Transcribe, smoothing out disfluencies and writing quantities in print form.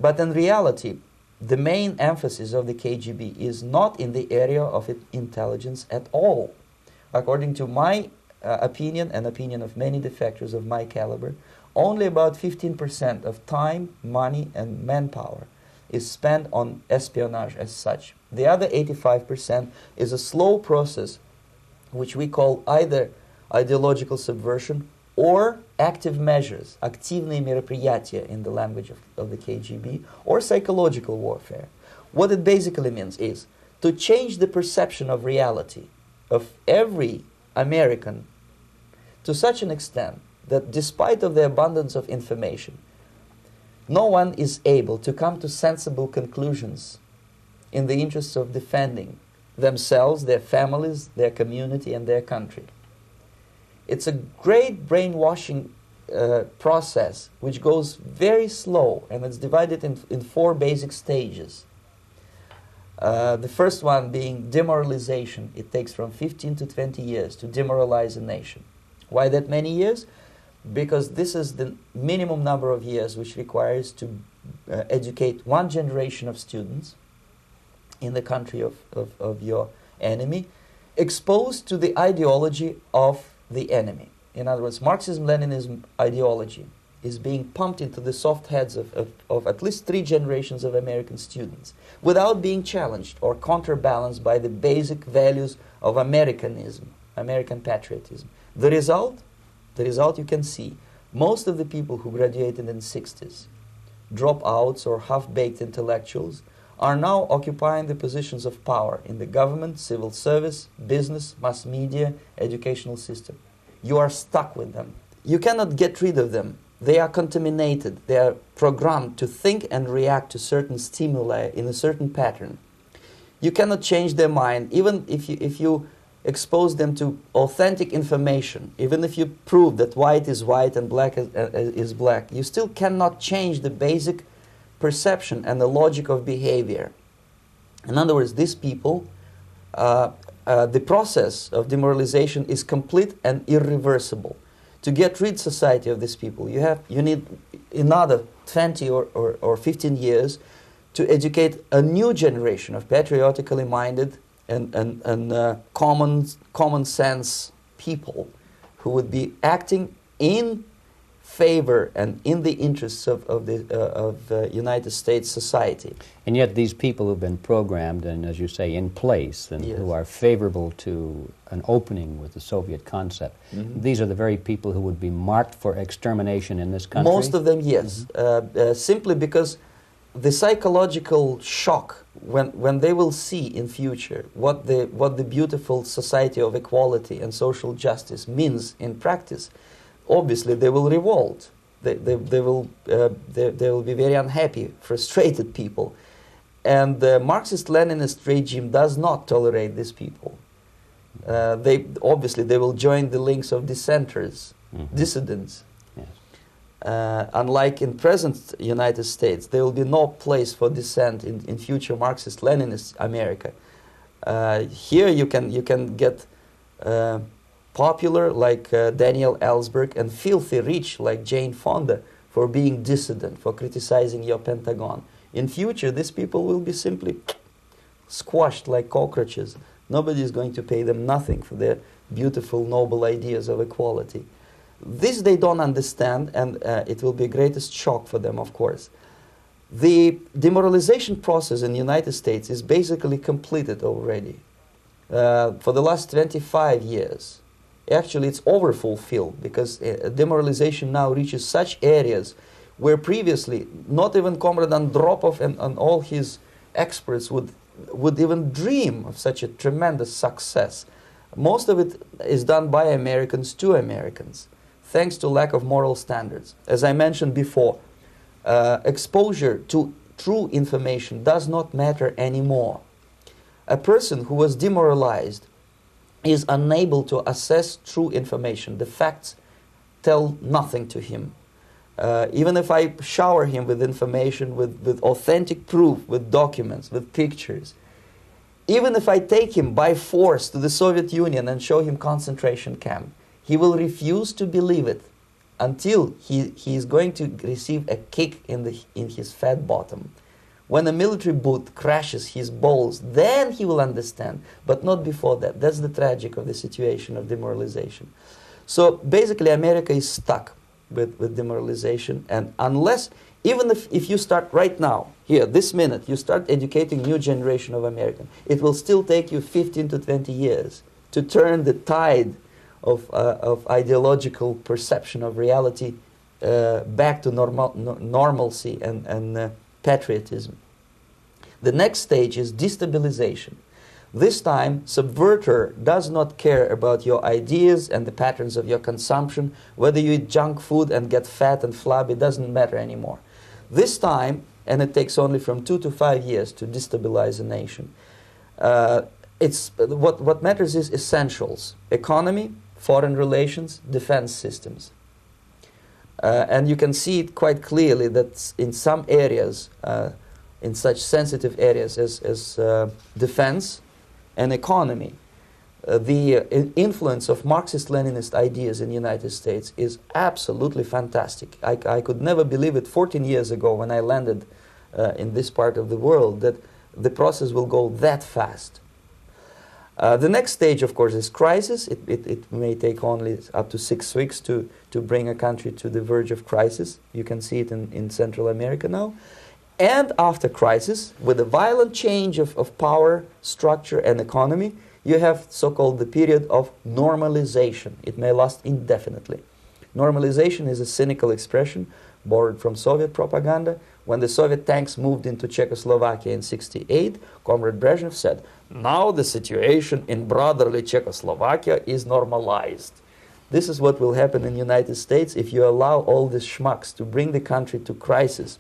But in reality, the main emphasis of the KGB is not in the area of intelligence at all. According to my opinion and opinion of many defectors of my caliber, only about 15% of time, money, and manpower is spent on espionage as such. The other 85% is a slow process which we call either ideological subversion or active measures, активные мероприятия in the language of the KGB, or psychological warfare. What it basically means is to change the perception of reality of every American to such an extent that despite of the abundance of information, no one is able to come to sensible conclusions in the interests of defending themselves, their families, their community, and their country. It's a great brainwashing process which goes very slow, and it's divided in 4 basic stages. The first one being demoralization. It takes from 15 to 20 years to demoralize a nation. Why that many years? Because this is the minimum number of years which requires to educate one generation of students in the country of your enemy, exposed to the ideology of the enemy. In other words, Marxism-Leninism ideology is being pumped into the soft heads of at least 3 generations of American students without being challenged or counterbalanced by the basic values of Americanism, American patriotism. The result you can see. Most of the people who graduated in the 60s, dropouts or half-baked intellectuals, are now occupying the positions of power in the government, civil service, business, mass media, educational system. You are stuck with them. You cannot get rid of them. They are contaminated. They are programmed to think and react to certain stimuli in a certain pattern. You cannot change their mind, even if you expose them to authentic information, even if you prove that white is white and black is black, you still cannot change the basic perception and the logic of behavior. In other words, these people, the process of demoralization is complete and irreversible. To get rid society of these people, you need another 20 or 15 years to educate a new generation of patriotically minded and common sense people who would be acting in favor and in the interests of the United States society. And yet these people who've been programmed and, as you say, in place and Yes. who are favorable to an opening with the Soviet concept, these are the very people who would be marked for extermination in this country? Most of them, yes. Simply because the psychological shock when they will see in future what the beautiful society of equality and social justice means in practice, obviously they will revolt. They will be very unhappy, frustrated people, and the Marxist-Leninist regime does not tolerate these people. They will join the links of dissenters, dissidents. Unlike in present United States, there will be no place for dissent in future Marxist-Leninist America. Here you can get popular like Daniel Ellsberg and filthy rich like Jane Fonda for being dissident, for criticizing your Pentagon. In future, these people will be simply squashed like cockroaches. Nobody is going to pay them nothing for their beautiful, noble ideas of equality. This they don't understand, and it will be a greatest shock for them, of course. The demoralization process in the United States is basically completed already. For the last 25 years, actually it's overfulfilled, because demoralization now reaches such areas where previously not even Comrade Andropov and all his experts would even dream of such a tremendous success. Most of it is done by Americans to Americans, thanks to lack of moral standards. As I mentioned before, exposure to true information does not matter anymore. A person who was demoralized is unable to assess true information. The facts tell nothing to him. Even if I shower him with information, with authentic proof, with documents, with pictures, even if I take him by force to the Soviet Union and show him concentration camp, he will refuse to believe it until he is going to receive a kick in his fat bottom. When a military boot crashes his balls, then he will understand, but not before that. That's the tragic of the situation of demoralization. So basically America is stuck with demoralization, and unless, even if you start right now, here, this minute, you start educating new generation of Americans, it will still take you 15 to 20 years to turn the tide of ideological perception of reality back to normalcy and patriotism. The next stage is destabilization. This time, subverter does not care about your ideas and the patterns of your consumption. Whether you eat junk food and get fat and flabby, doesn't matter anymore. This time, and it takes only from 2 to 5 years to destabilize a nation, what matters is essentials: economy, foreign relations, defense systems. And you can see it quite clearly that in some areas, in such sensitive areas as defense and economy, the influence of Marxist-Leninist ideas in the United States is absolutely fantastic. I could never believe it 14 years ago when I landed in this part of the world that the process will go that fast. The next stage, of course, is crisis. It may take only up to 6 weeks to bring a country to the verge of crisis. You can see it in Central America now. And after crisis, with a violent change of power, structure, and economy, you have so-called the period of normalization. It may last indefinitely. Normalization is a cynical expression borrowed from Soviet propaganda. When the Soviet tanks moved into Czechoslovakia in '68, Comrade Brezhnev said, "Now the situation in brotherly Czechoslovakia is normalized." This is what will happen in the United States if you allow all these schmucks to bring the country to crisis.